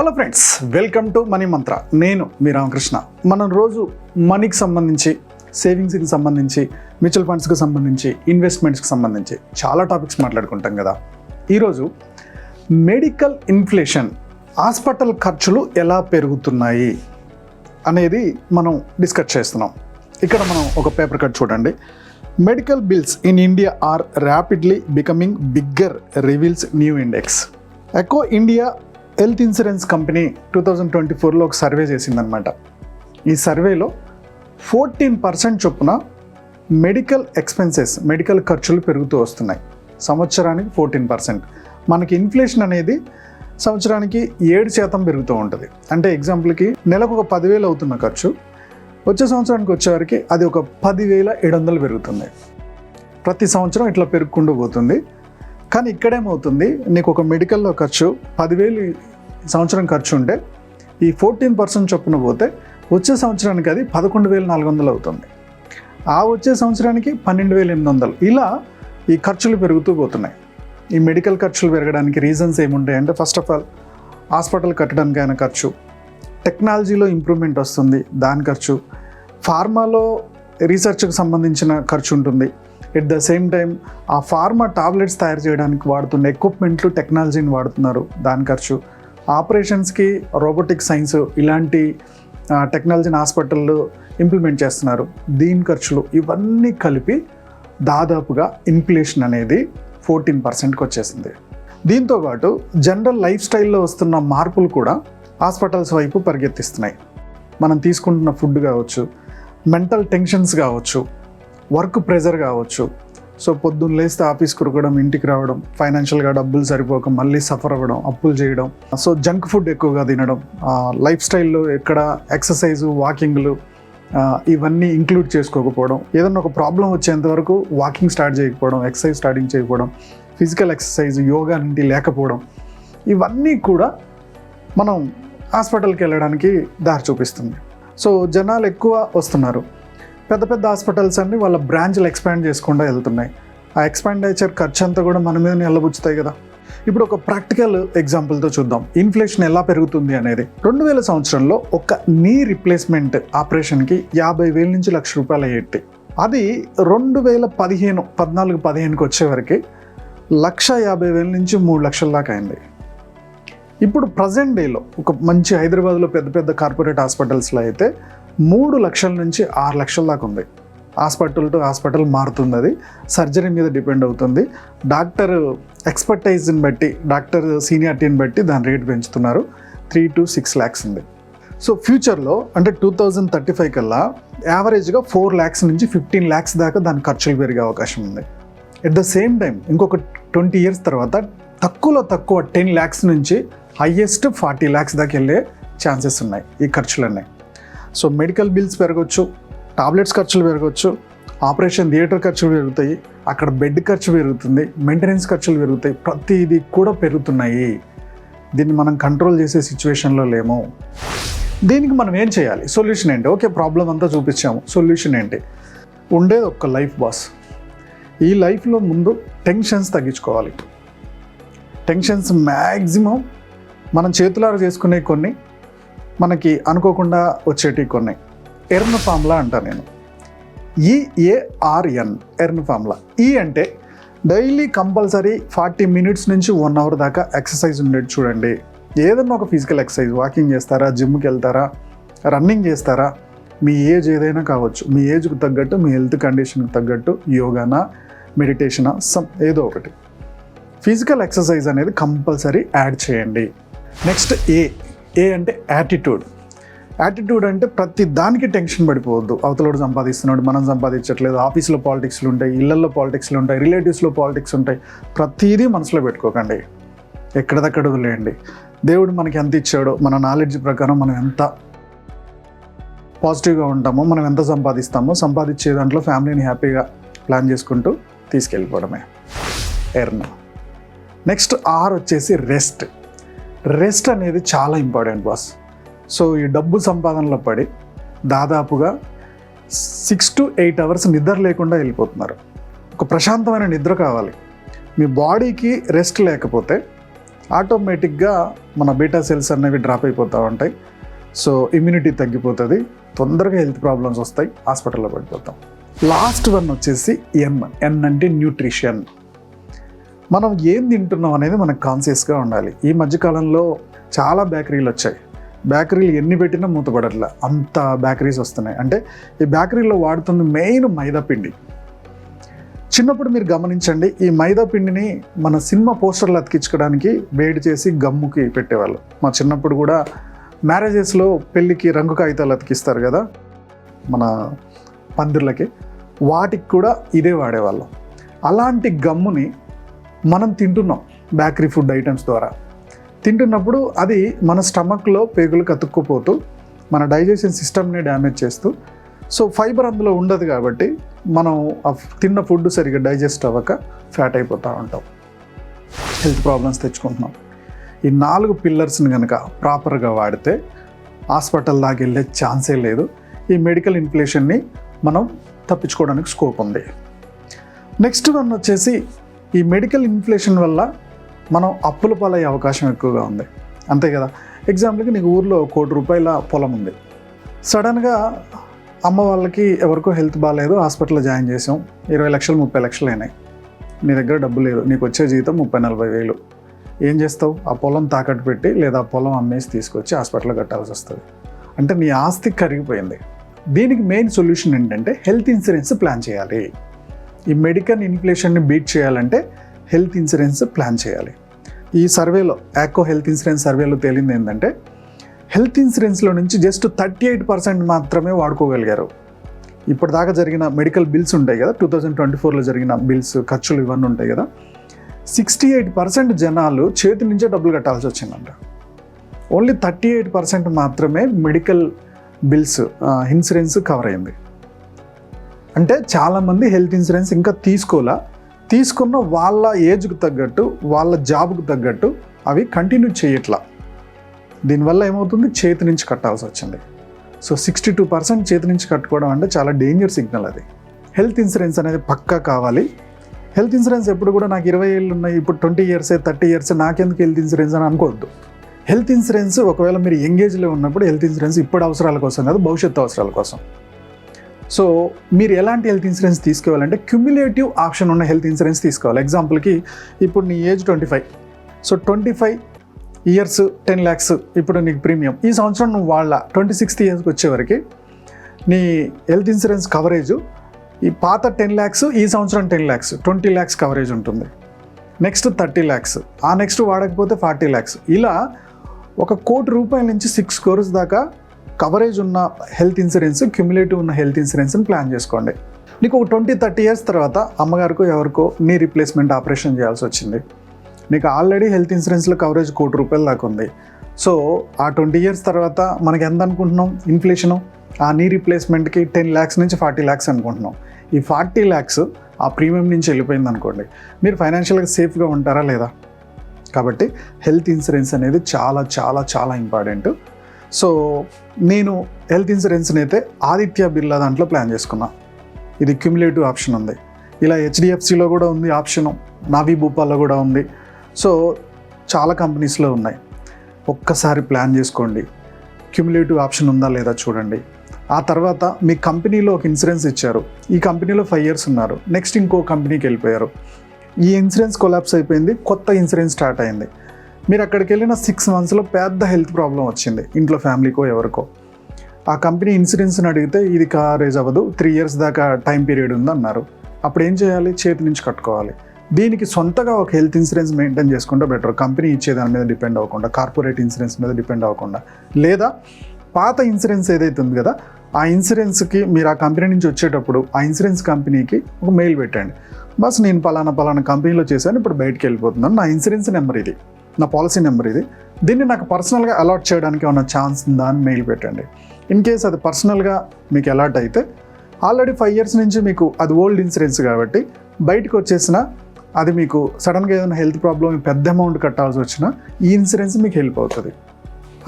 Hello friends, welcome to money మంత్ర. నేను మీ రామకృష్ణ. మనం రోజు మనీకి సంబంధించి, సేవింగ్స్కి సంబంధించి, మ్యూచువల్ ఫండ్స్కి సంబంధించి, ఇన్వెస్ట్మెంట్స్కి సంబంధించి చాలా టాపిక్స్ మాట్లాడుకుంటాం కదా. ఈరోజు మెడికల్ ఇన్ఫ్లేషన్, హాస్పిటల్ ఖర్చులు ఎలా పెరుగుతున్నాయి అనేది మనం డిస్కస్ చేస్తున్నాం. ఇక్కడ మనం ఒక పేపర్ కట్ చూడండి. Medical bills in India are rapidly becoming bigger reveals new index. Acko India health insurance company 2024లో ఒక సర్వే చేసిందనమాట. ఈ సర్వేలో 14% చొప్పున మెడికల్ ఎక్స్పెన్సెస్, మెడికల్ ఖర్చులు పెరుగుతూ వస్తున్నాయి. సంవత్సరానికి 14%. మనకి ఇన్ఫ్లేషన్ అనేది సంవత్సరానికి 7% పెరుగుతూ ఉంటుంది. అంటే ఎగ్జాంపుల్కి నెలకు ఒక 10,000 అవుతున్న ఖర్చు వచ్చే సంవత్సరానికి వచ్చేవరకు అది ఒక 10,700 పెరుగుతుంది. ప్రతి సంవత్సరం ఇట్లా పెరుగుకుంటూ పోతుంది. కానీ ఇక్కడేమవుతుంది, నీకు ఒక మెడికల్లో ఖర్చు 10,000 సంవత్సరం ఖర్చు ఉంటే ఈ 14% చొప్పున పోతే వచ్చే సంవత్సరానికి అది 11,400 అవుతుంది. ఆ వచ్చే సంవత్సరానికి 12,800. ఇలా ఈ ఖర్చులు పెరుగుతూ పోతున్నాయి. ఈ మెడికల్ ఖర్చులు పెరగడానికి రీజన్స్ ఏముంటాయంటే, ఫస్ట్ ఆఫ్ ఆల్ హాస్పిటల్ కట్టడానికి అయిన ఖర్చు, టెక్నాలజీలో ఇంప్రూవ్మెంట్ వస్తుంది దాని ఖర్చు, ఫార్మాలో రీసెర్చ్కి సంబంధించిన ఖర్చు ఉంటుంది. ఎట్ ద సేమ్ టైం ఆ ఫార్మా టాబ్లెట్స్ తయారు చేయడానికి వాడుతున్న ఎక్విప్మెంట్లు, టెక్నాలజీని వాడుతున్నారు, దాని ఖర్చు, ఆపరేషన్స్కి రోబోటిక్ సైన్స్ ఇలాంటి టెక్నాలజీని హాస్పిటల్లో ఇంప్లిమెంట్ చేస్తున్నారు, దీని ఖర్చులు, ఇవన్నీ కలిపి దాదాపుగా ఇన్ఫ్లేషన్ అనేది 14%కి వచ్చేసింది. దీంతోపాటు జనరల్ లైఫ్ స్టైల్లో వస్తున్న మార్పులు కూడా హాస్పిటల్స్ వైపు పరిగెత్తిస్తున్నాయి. మనం తీసుకుంటున్న ఫుడ్ కావచ్చు, మెంటల్ టెన్షన్స్ కావచ్చు, వర్క్ ప్రెజర్ కావచ్చు. సో పొద్దున్న లేస్తే ఆఫీస్కి ఉరకడం, ఇంటికి రావడం, ఫైనాన్షియల్గా డబ్బులు సరిపోక మళ్ళీ సఫర్ అవ్వడం, అప్పులు చేయడం, సో జంక్ ఫుడ్ ఎక్కువగా తినడం, లైఫ్ స్టైల్లో ఎక్కడ ఎక్సర్సైజు, వాకింగ్లు ఇవన్నీ ఇంక్లూడ్ చేసుకోకపోవడం, ఏదన్నా ఒక ప్రాబ్లం వచ్చేంత వరకు వాకింగ్ స్టార్ట్ చేయకపోవడం, ఎక్సర్సైజ్ స్టార్టింగ్ చేయకపోవడం, ఫిజికల్ ఎక్సర్సైజ్, యోగా నుండి లేకపోవడం, ఇవన్నీ కూడా మనం హాస్పిటల్కి వెళ్ళడానికి దారి చూపిస్తుంది. సో జనాలు ఎక్కువ వస్తున్నారు. పెద్ద పెద్ద హాస్పిటల్స్ అన్నీ వాళ్ళ బ్రాంచ్లు ఎక్స్పాండ్ చేసుకుంటూ వెళ్తున్నాయి. ఆ ఎక్స్పాండిచర్ ఖర్చు అంతా కూడా మన మీద నిలబుచ్చుతాయి కదా. ఇప్పుడు ఒక ప్రాక్టికల్ ఎగ్జాంపుల్తో చూద్దాం ఇన్ఫ్లేషన్ ఎలా పెరుగుతుంది అనేది. 2000 సంవత్సరంలో ఒక నీ రిప్లేస్మెంట్ ఆపరేషన్కి 50,000 నుంచి ₹1,00,000 అయ్యేటి. అది 2015 వచ్చేవరకు 1,50,000 నుంచి 3,00,000 దాకా అయింది. ఇప్పుడు ప్రజెంట్ డేలో ఒక మంచి హైదరాబాద్లో పెద్ద పెద్ద కార్పొరేట్ హాస్పిటల్స్లో అయితే 3,00,000 నుంచి 6,00,000 దాకా ఉంది. హాస్పిటల్ టు హాస్పిటల్ మారుతుంది. అది సర్జరీ మీద డిపెండ్ అవుతుంది. డాక్టర్ ఎక్స్పర్టైజ్ని బట్టి, డాక్టర్ సీనియారిటీని బట్టి దాని రేట్ పెంచుతున్నారు. 3 to 6 lakhs ఉంది. సో ఫ్యూచర్లో అంటే 2035 కల్లా యావరేజ్గా 4 lakhs నుంచి 15 lakhs దాకా దాని ఖర్చులు పెరిగే అవకాశం ఉంది. ఎట్ ద సేమ్ టైం ఇంకొక 20 years తర్వాత తక్కువ 10 lakhs నుంచి హయ్యెస్ట్ 40 lakhs దాకా వెళ్ళే ఛాన్సెస్ ఉన్నాయి ఈ ఖర్చులన్నీ. సో మెడికల్ బిల్స్ పెరగవచ్చు, టాబ్లెట్స్ ఖర్చులు పెరగవచ్చు, ఆపరేషన్ థియేటర్ ఖర్చులు పెరుగుతాయి, అక్కడ బెడ్ ఖర్చు పెరుగుతుంది, మెయింటెనెన్స్ ఖర్చులు పెరుగుతాయి, ప్రతిదీ కూడా పెరుగుతున్నాయి. దీన్ని మనం కంట్రోల్ చేసే సిచ్యువేషన్లో లేము. దీనికి మనం ఏం చేయాలి? సొల్యూషన్ ఏంటి? ఓకే, ప్రాబ్లం అంతా చూపించాము, సొల్యూషన్ ఏంటి? ఉండేది ఒక్క లైఫ్ బాస్. ఈ లైఫ్లో ముందు టెన్షన్స్ తగ్గించుకోవాలి. టెన్షన్స్ మ్యాక్సిమం మనం చేతులారా చేసుకునే కొన్ని, మనకి అనుకోకుండా వచ్చేటివి కొన్ని. ఎర్న్ ఫార్ములా అంటా నేను. EARN, earn formula. ఈ అంటే డైలీ కంపల్సరీ 40 minutes నుంచి 1 hour దాకా ఎక్సర్సైజ్ ఉండేది చూడండి. ఏదన్నా ఒక ఫిజికల్ ఎక్సర్సైజ్, వాకింగ్ చేస్తారా, జిమ్కి వెళ్తారా, రన్నింగ్ చేస్తారా, మీ ఏజ్ ఏదైనా కావచ్చు, మీ ఏజ్కి తగ్గట్టు, మీ హెల్త్ కండిషన్కి తగ్గట్టు యోగానా, మెడిటేషనా, ఏదో ఒకటి ఫిజికల్ ఎక్సర్సైజ్ అనేది కంపల్సరీ యాడ్ చేయండి. నెక్స్ట్ ఏ అంటే యాటిట్యూడ్. యాటిట్యూడ్ అంటే ప్రతి దానికి టెన్షన్ పడిపోవద్దు. అవతలోడు సంపాదిస్తున్నాడు, మనం సంపాదించట్లేదు, ఆఫీస్లో పాలిటిక్స్లు ఉంటాయి, ఇళ్లలో పాలిటిక్స్లు ఉంటాయి, రిలేటివ్స్లో పాలిటిక్స్ ఉంటాయి, ప్రతిదీ మనసులో పెట్టుకోకండి, ఎక్కడిదక్కడ వదిలేయండి. దేవుడు మనకి ఎంత ఇచ్చాడో, మన నాలెడ్జ్ ప్రకారం మనం ఎంత పాజిటివ్గా ఉంటామో, మనం ఎంత సంపాదిస్తామో, సంపాదించే దాంట్లో ఫ్యామిలీని హ్యాపీగా ప్లాన్ చేసుకుంటూ తీసుకెళ్ళిపోవడమే ఎర్న్. నెక్స్ట్ వచ్చేసి రెస్ట్. రెస్ట్ అనేది చాలా ఇంపార్టెంట్ బాస్. సో ఈ డబ్బు సంపాదనలో పడి దాదాపుగా 6 to 8 hours నిద్ర లేకుండా వెళ్ళిపోతున్నారు. ఒక ప్రశాంతమైన నిద్ర కావాలి. మీ బాడీకి రెస్ట్ లేకపోతే ఆటోమేటిక్గా మన బీటా సెల్స్ అనేవి డ్రాప్ అయిపోతూ ఉంటాయి. సో ఇమ్యూనిటీ తగ్గిపోతుంది, తొందరగా హెల్త్ ప్రాబ్లమ్స్ వస్తాయి, హాస్పిటల్లో పడిపోతాం. లాస్ట్ వన్ వచ్చేసి ఎన్ అంటే న్యూట్రిషన్. మనం ఏం తింటున్నాం అనేది మనకు కాన్షియస్గా ఉండాలి. ఈ మధ్యకాలంలో చాలా బేకరీలు వచ్చాయి. బేకరీలు ఎన్ని పెట్టినా మూతపడట్లే, అంత బేకరీస్ వస్తున్నాయి. అంటే ఈ బేకరీలో వాడుతున్న మెయిన్ మైదా పిండి. చిన్నప్పుడు మీరు గమనించండి, ఈ మైదా పిండిని మన సినిమా పోస్టర్లు అతికించుకోవడానికి వేడి చేసి గమ్ముకి పెట్టేవాళ్ళు. మా చిన్నప్పుడు కూడా మ్యారేజెస్లో పెళ్ళికి రంగు కాగితాలు అతికిస్తారు కదా మన పందిర్లకి, వాటికి కూడా ఇదే వాడేవాళ్ళం. అలాంటి గమ్ముని మనం తింటున్నాం బేకరీ ఫుడ్ ఐటమ్స్ ద్వారా. తింటున్నప్పుడు అది మన స్టమక్లో పేగులకు అతుక్కుపోతూ మన డైజెషన్ సిస్టమ్ని డ్యామేజ్ చేస్తూ, సో ఫైబర్ అందులో ఉండదు కాబట్టి మనం తిన్న ఫుడ్ సరిగ్గా డైజెస్ట్ అవ్వక ఫ్యాట్ అయిపోతూ ఉంటాం, హెల్త్ ప్రాబ్లమ్స్ తెచ్చుకుంటున్నాం. ఈ 4 పిల్లర్స్ని కనుక ప్రాపర్గా వాడితే హాస్పిటల్ దాకా వెళ్ళే ఛాన్సే లేదు. ఈ మెడికల్ ఇన్ఫ్లేషన్ని మనం తప్పించుకోవడానికి స్కోప్ ఉంది. నెక్స్ట్ వన్ వచ్చేసి ఈ మెడికల్ ఇన్ఫ్లేషన్ వల్ల మనం అప్పుల పాలయ్యే అవకాశం ఎక్కువగా ఉంది, అంతే కదా. ఎగ్జాంపుల్కి నీకు ఊర్లో ₹1,00,00,000 పొలం ఉంది. సడన్గా అమ్మ వాళ్ళకి ఎవరికో హెల్త్ బాగాలేదు, హాస్పిటల్లో జాయిన్ చేసాం, 20 లక్షలు 30 లక్షలు అయినాయి. నీ దగ్గర డబ్బు లేదు, నీకు వచ్చే జీతం 30-40 వేలు. ఏం చేస్తావు? ఆ పొలం తాకట్టు పెట్టి లేదా ఆ పొలం అమ్మేసి తీసుకొచ్చి హాస్పిటల్లో కట్టాల్సి వస్తుంది. అంటే నీ ఆస్తి కరిగిపోయింది. దీనికి మెయిన్ సొల్యూషన్ ఏంటంటే హెల్త్ ఇన్సూరెన్స్ ప్లాన్ చేయాలి. ఈ మెడికల్ ఇన్ఫ్లేషన్ని బీట్ చేయాలంటే హెల్త్ ఇన్సూరెన్స్ ప్లాన్ చేయాలి. ఈ సర్వేలో, యాకో హెల్త్ ఇన్సూరెన్స్ సర్వేలో తేలింది ఏంటంటే హెల్త్ ఇన్సూరెన్స్లో నుంచి జస్ట్ 38% మాత్రమే వాడుకోగలిగారు. ఇప్పటిదాకా జరిగిన మెడికల్ బిల్స్ ఉంటాయి కదా, 2024లో జరిగిన బిల్స్, ఖర్చులు ఇవన్నీ ఉంటాయి కదా, 68% జనాలు చేతి నుంచే డబ్బులు కట్టాల్సి వచ్చిందంట. ఓన్లీ 38% మాత్రమే మెడికల్ బిల్స్ ఇన్సూరెన్స్ కవర్ అయింది. అంటే చాలామంది హెల్త్ ఇన్సూరెన్స్ ఇంకా తీసుకున్న వాళ్ళ ఏజ్కు తగ్గట్టు, వాళ్ళ జాబ్కు తగ్గట్టు అవి కంటిన్యూ చేయట్లా. దీనివల్ల ఏమవుతుంది? చేతి నుంచి కట్టాల్సి వచ్చింది. సో 62% చేతి నుంచి కట్టుకోవడం అంటే చాలా డేంజర్ సిగ్నల్. అది హెల్త్ ఇన్సూరెన్స్ అనేది పక్కా కావాలి. హెల్త్ ఇన్సూరెన్స్ ఎప్పుడు కూడా నాకు 20 ఏళ్ళు ఉన్నాయి, ఇప్పుడు 20 ఇయర్స్ 30 ఇయర్స్, నాకెందుకు హెల్త్ ఇన్సూరెన్స్ అని అనుకోవద్దు. హెల్త్ ఇన్సూరెన్స్ ఒకవేళ మీరు ఎంగేజ్లో ఉన్నప్పుడు హెల్త్ ఇన్సూరెన్స్ ఇప్పుడు అవసరాల కోసం కాదు, భవిష్యత్తు అవసరాల కోసం. సో మీరు ఎలాంటి హెల్త్ ఇన్సూరెన్స్ తీసుకోవాలంటే క్యుములేటివ్ ఆప్షన్ ఉన్న హెల్త్ ఇన్సూరెన్స్ తీసుకోవాలి. ఎగ్జాంపుల్కి ఇప్పుడు నీ ఏజ్ 25, సో 25 ఇయర్స్ 10 lakhs ఇప్పుడు నీకు ప్రీమియం. ఈ సంవత్సరం నువ్వు వాళ్ళ 26th ఇయర్స్కి వచ్చేవరకు నీ హెల్త్ ఇన్సూరెన్స్ కవరేజ్ ఈ పాత 10 lakhs, ఈ సంవత్సరం 10 lakhs, 20 lakhs కవరేజ్ ఉంటుంది. నెక్స్ట్ 30 lakhs, ఆ నెక్స్ట్ వాడకపోతే 40 lakhs. ఇలా ₹1,00,00,000 నుంచి 6 crores దాకా కవరేజ్ ఉన్న హెల్త్ ఇన్సూరెన్స్, క్యుములేటివ్ ఉన్న హెల్త్ ఇన్సూరెన్స్ని ప్లాన్ చేసుకోండి. నీకు ఒక 20-30 ఇయర్స్ తర్వాత అమ్మగారికో ఎవరికో నీ రీప్లేస్మెంట్ ఆపరేషన్ చేయాల్సి వచ్చింది. నీకు ఆల్రెడీ హెల్త్ ఇన్సూరెన్స్లో కవరేజ్ ₹1,00,00,000 దాకా ఉంది. సో ఆ 20 ఇయర్స్ తర్వాత మనకి ఎంత అనుకుంటున్నాం ఇన్ఫ్లేషను? ఆ నీ రీప్లేస్మెంట్కి 10 lakhs నుంచి 40 lakhs అనుకుంటున్నాం. ఈ 40 lakhs ఆ ప్రీమియం నుంచి వెళ్ళిపోయింది అనుకోండి, మీరు ఫైనాన్షియల్గా సేఫ్గా ఉంటారా లేదా? కాబట్టి హెల్త్ ఇన్సూరెన్స్ అనేది చాలా చాలా చాలా ఇంపార్టెంట్. సో నేను హెల్త్ ఇన్సూరెన్స్ని అయితే ఆదిత్య బిర్లా దాంట్లో ప్లాన్ చేసుకున్నా. ఇది క్యుములేటివ్ ఆప్షన్ ఉంది. ఇలా HDFCలో కూడా ఉంది ఆప్షను, నావీ భూపాల్లో కూడా ఉంది. సో చాలా కంపెనీస్లో ఉన్నాయి. ఒక్కసారి ప్లాన్ చేసుకోండి, క్యుములేటివ్ ఆప్షన్ ఉందా లేదా చూడండి. ఆ తర్వాత మీ కంపెనీలో ఒక ఇన్సూరెన్స్ ఇచ్చారు, ఈ కంపెనీలో 5 years ఉన్నారు, నెక్స్ట్ ఇంకో కంపెనీకి వెళ్ళిపోయారు, ఈ ఇన్సూరెన్స్ కొలాప్స్ అయిపోయింది, కొత్త ఇన్సూరెన్స్ స్టార్ట్ అయింది. మీరు అక్కడికి వెళ్ళిన 6 monthsలో పెద్ద హెల్త్ ప్రాబ్లం వచ్చింది ఇంట్లో, ఫ్యామిలీకో ఎవరికో. ఆ కంపెనీ ఇన్సూరెన్స్ని అడిగితే ఇది కవరేజ్ అవ్వదు, 3 years దాకా టైం పీరియడ్ ఉంది అన్నారు. అప్పుడు ఏం చేయాలి? చేతి నుంచి కట్టుకోవాలి. దీనికి సొంతగా ఒక హెల్త్ ఇన్సూరెన్స్ మెయింటైన్ చేసుకుంటే బెటర్. కంపెనీ ఇచ్చే దాని మీద డిపెండ్ అవ్వకుండా, కార్పొరేట్ ఇన్సూరెన్స్ మీద డిపెండ్ అవ్వకుండా, లేదా పాత ఇన్సూరెన్స్ ఏదైతే ఉంది కదా ఆ ఇన్సూరెన్స్కి మీరు ఆ కంపెనీ నుంచి వచ్చేటప్పుడు ఆ ఇన్సూరెన్స్ కంపెనీకి ఒక మెయిల్ పెట్టండి, బస్ నేను పలానా కంపెనీలో చేశాను, ఇప్పుడు బయటికి వెళ్ళిపోతున్నాను, నా ఇన్సూరెన్స్ నెంబర్ ఇది, నా పాలసీ నెంబర్ ఇది, దీన్ని నాకు పర్సనల్గా అలాట్ చేయడానికి ఏమన్నా ఛాన్స్ ఉందా అని మెయిల్ పెట్టండి. ఇన్ కేస్ అది పర్సనల్గా మీకు అలాట్ అయితే ఆల్రెడీ 5 years నుంచి మీకు అది ఓల్డ్ ఇన్సూరెన్స్ కాబట్టి బయటకు వచ్చేసిన అది మీకు సడన్గా ఏదైనా హెల్త్ ప్రాబ్లం పెద్ద అమౌంట్ కట్టాల్సి వచ్చినా ఈ ఇన్సూరెన్స్ మీకు హెల్ప్ అవుతుంది.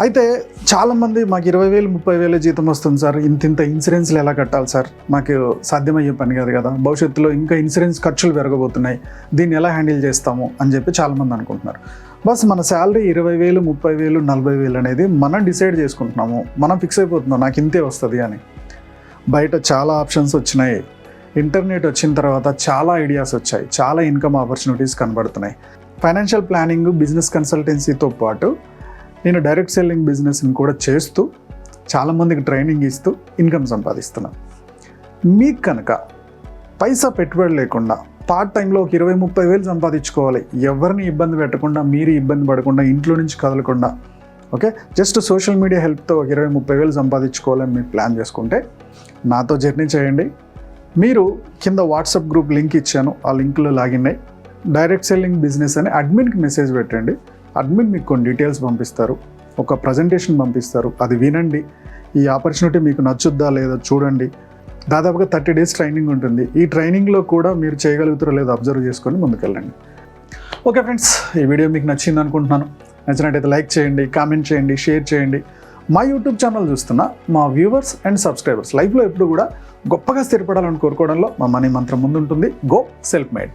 అయితే చాలామంది మాకు 20,000 30,000 జీతం వస్తుంది సార్, ఇంత ఇన్సూరెన్స్లు ఎలా కట్టాలి సార్, మాకు సాధ్యమయ్యే పని కాదు కదా, భవిష్యత్తులో ఇంకా ఇన్సూరెన్స్ ఖర్చులు పెరగబోతున్నాయి, దీన్ని ఎలా హ్యాండిల్ చేస్తాము అని చెప్పి చాలామంది అనుకుంటున్నారు. బస్ మన శాలరీ 20,000, 30,000, 40,000 అనేది మనం డిసైడ్ చేసుకుంటున్నాము, మనం ఫిక్స్ అయిపోతున్నాం నాకు ఇంతే వస్తుంది అని. బయట చాలా ఆప్షన్స్ వచ్చినాయి, ఇంటర్నెట్ వచ్చిన తర్వాత చాలా ఐడియాస్ వచ్చాయి, చాలా ఇన్కమ్ ఆపర్చునిటీస్ కనబడుతున్నాయి. ఫైనాన్షియల్ ప్లానింగ్, బిజినెస్ కన్సల్టెన్సీతో పాటు నేను డైరెక్ట్ సెల్లింగ్ బిజినెస్ని కూడా చేస్తూ చాలామందికి ట్రైనింగ్ ఇస్తూ ఇన్కమ్ సంపాదిస్తున్నాను. మీకు కనుక పైసా పెట్టుబడి లేకుండా పార్ట్ టైంలో ఒక 20,000-30,000 సంపాదించుకోవాలి, ఎవరిని ఇబ్బంది పెట్టకుండా, మీరు ఇబ్బంది పడకుండా, ఇంట్లో నుంచి కదలకుండా, ఓకే, జస్ట్ సోషల్ మీడియా హెల్ప్తో 20,000-30,000 సంపాదించుకోవాలని మీరు ప్లాన్ చేసుకుంటే నాతో జర్నీ చేయండి. మీరు కింద వాట్సాప్ గ్రూప్ లింక్ ఇచ్చాను, ఆ లింక్లో లాగిన్ అయ్యి డైరెక్ట్ సెల్లింగ్ బిజినెస్ అని అడ్మిన్కి మెసేజ్ పెట్టండి. అడ్మిన్ మీకు కొన్ని డీటెయిల్స్ పంపిస్తారు, ఒక ప్రజెంటేషన్ పంపిస్తారు, అది వినండి. ఈ ఆపర్చునిటీ మీకు నచ్చుద్దా లేదా చూడండి. దాదాపుగా 30 days ట్రైనింగ్ ఉంటుంది. ఈ ట్రైనింగ్లో కూడా మీరు చేయగలుగుతారో లేదో అబ్జర్వ్ చేసుకొని ముందుకెళ్ళండి. ఓకే ఫ్రెండ్స్, ఈ వీడియో మీకు నచ్చింది అనుకుంటున్నాను. నచ్చినట్టయితే లైక్ చేయండి, కామెంట్ చేయండి, షేర్ చేయండి. మా యూట్యూబ్ ఛానల్ చూస్తున్న మా వ్యూవర్స్ అండ్ సబ్స్క్రైబర్స్ లైఫ్లో ఎప్పుడు కూడా గొప్పగా స్థిరపడాలని కోరుకోవడంలో మా మనీ మంత్రం ముందుంటుంది. Go self made.